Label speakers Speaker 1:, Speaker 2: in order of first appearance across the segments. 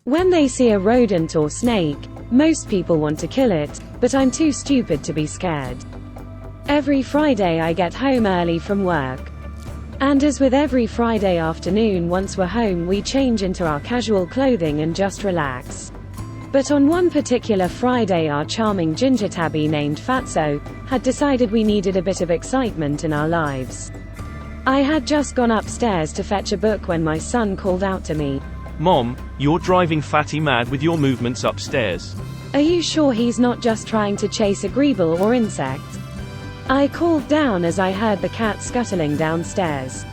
Speaker 1: When they see a rodent or snake, most people want to kill it, but I'm too stupid to be scared. Every Friday I get home early from work. And as with every Friday afternoon, once we're home we change into our casual clothing and just relax. But on one particular Friday our charming ginger tabby named Fatso had decided we needed a bit of excitement in our lives. I had just gone upstairs to fetch a book when my son called out to me,
Speaker 2: "Mom, you're driving Fatty mad with your movements upstairs."
Speaker 1: "Are you sure he's not just trying to chase a greeble or insect?" I called down as I heard the cat scuttling downstairs.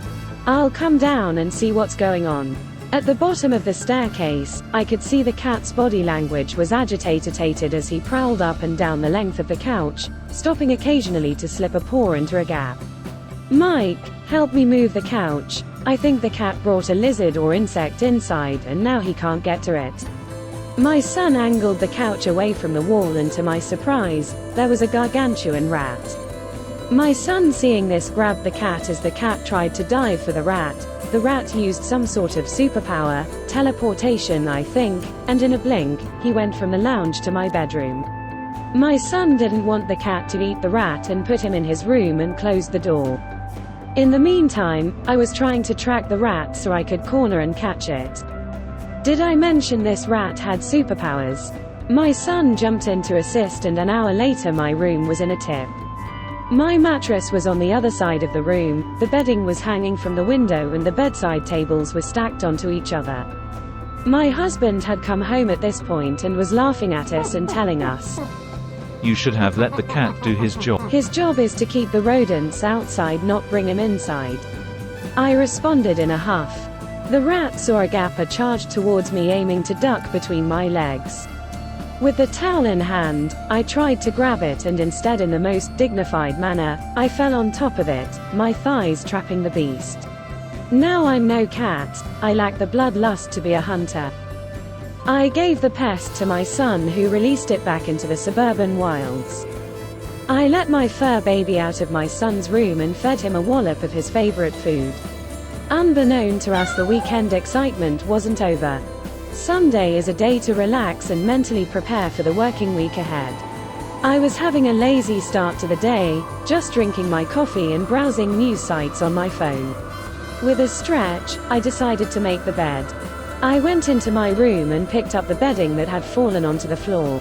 Speaker 1: "I'll come down and see what's going on." At the bottom of the staircase, I could see the cat's body language was agitated as he prowled up and down the length of the couch, stopping occasionally to slip a paw into a gap. "Mike, help me move the couch. I think the cat brought a lizard or insect inside and now he can't get to it." My son angled the couch away from the wall and to my surprise, there was a gargantuan rat. My son, seeing this, grabbed the cat as the cat tried to dive for the rat. The rat used some sort of superpower, teleportation I think, and in a blink, he went from the lounge to my bedroom. My son didn't want the cat to eat the rat and put him in his room and closed the door. In the meantime, I was trying to track the rat so I could corner and catch it. Did I mention this rat had superpowers? My son jumped in to assist and an hour later my room was in a tip. My mattress was on the other side of the room, the bedding was hanging from the window and the bedside tables were stacked onto each other. My husband had come home at this point and was laughing at us and telling us,
Speaker 3: "You should have let the cat do his job.
Speaker 1: His job is to keep the rodents outside, not bring him inside." I responded in a huff. The rat saw a gap and charged towards me, aiming to duck between my legs. With the towel in hand, I tried to grab it and instead, in the most dignified manner, I fell on top of it, my thighs trapping the beast. Now I'm no cat, I lack the bloodlust to be a hunter. I gave the pest to my son, who released it back into the suburban wilds. I let my fur baby out of my son's room and fed him a wallop of his favorite food. Unbeknown to us, the weekend excitement wasn't over. Sunday is a day to relax and mentally prepare for the working week ahead. I was having a lazy start to the day, just drinking my coffee and browsing news sites on my phone. With a stretch, I decided to make the bed. I went into my room and picked up the bedding that had fallen onto the floor.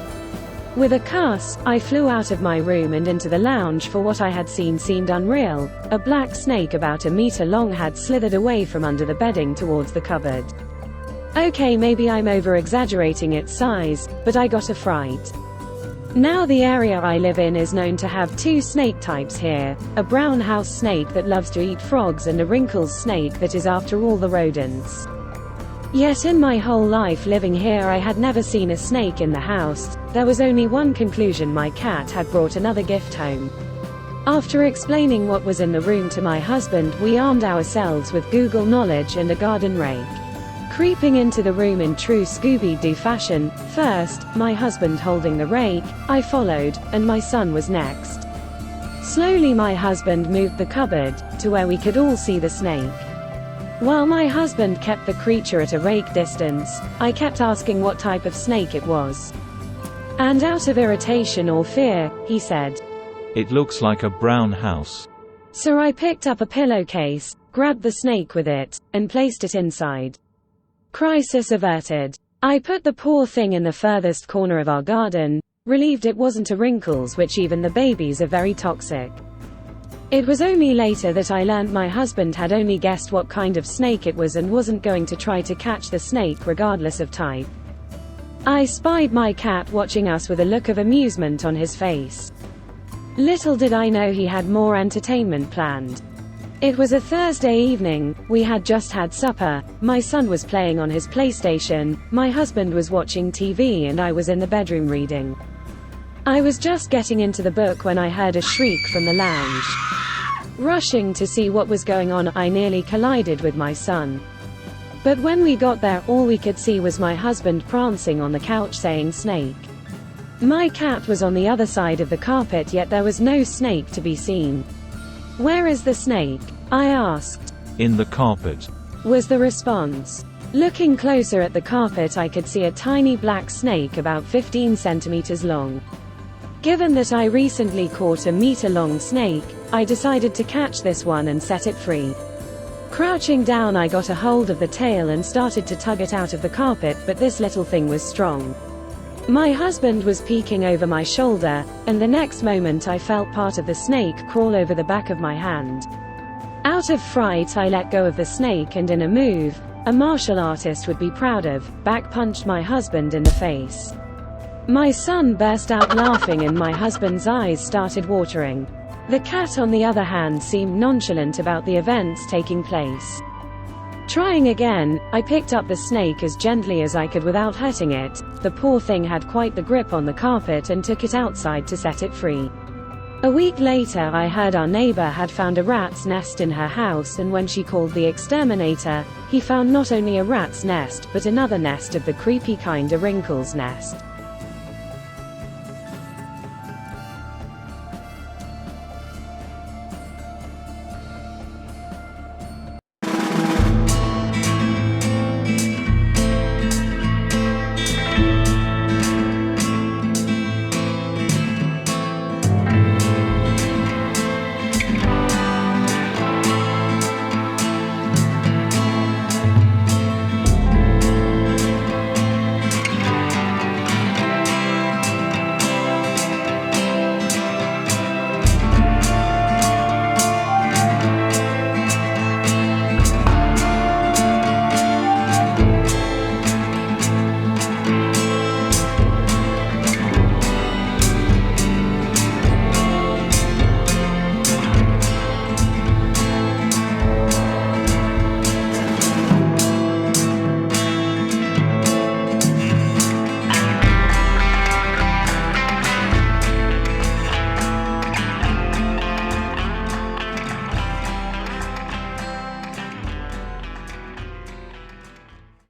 Speaker 1: With a cuss, I flew out of my room and into the lounge, for what I had seen seemed unreal. A black snake about a meter long had slithered away from under the bedding towards the cupboard. Okay, maybe I'm over-exaggerating its size, but I got a fright. Now the area I live in is known to have two snake types here, a brown house snake that loves to eat frogs and a wrinkles snake that is after all the rodents. Yet in my whole life living here I had never seen a snake in the house. There was only one conclusion: my cat had brought another gift home. After explaining what was in the room to my husband, we armed ourselves with Google knowledge and a garden rake. Creeping into the room in true Scooby-Doo fashion, first, my husband holding the rake, I followed, and my son was next. Slowly my husband moved the cupboard, to where we could all see the snake. While my husband kept the creature at a rake distance, I kept asking what type of snake it was. And out of irritation or fear, he said,
Speaker 3: "It looks like a brown house."
Speaker 1: So I picked up a pillowcase, grabbed the snake with it, and placed it inside. Crisis averted. I put the poor thing in the furthest corner of our garden, relieved it wasn't a wrinkles, which even the babies are very toxic. It was only later that I learned my husband had only guessed what kind of snake it was and wasn't going to try to catch the snake regardless of type. I spied my cat watching us with a look of amusement on his face. Little did I know he had more entertainment planned. It was a Thursday evening, we had just had supper, my son was playing on his PlayStation, my husband was watching TV and I was in the bedroom reading. I was just getting into the book when I heard a shriek from the lounge. Rushing to see what was going on, I nearly collided with my son. But when we got there, all we could see was my husband prancing on the couch saying snake. My cat was on the other side of the carpet, yet there was no snake to be seen. "Where is the snake?" I asked.
Speaker 3: "In the carpet,"
Speaker 1: was the response. Looking closer at the carpet, I could see a tiny black snake about 15 centimeters long. Given that I recently caught a meter-long snake, I decided to catch this one and set it free. Crouching down, I got a hold of the tail and started to tug it out of the carpet, but this little thing was strong. My husband was peeking over my shoulder, and the next moment I felt part of the snake crawl over the back of my hand. Out of fright, I let go of the snake and in a move a martial artist would be proud of, back-punched my husband in the face. My son burst out laughing and my husband's eyes started watering. The cat, on the other hand, seemed nonchalant about the events taking place. Trying again, I picked up the snake as gently as I could without hurting it. The poor thing had quite the grip on the carpet and took it outside to set it free. A week later, I heard our neighbor had found a rat's nest in her house, and when she called the exterminator, he found not only a rat's nest but another nest of the creepy kind, a wrinkle's nest.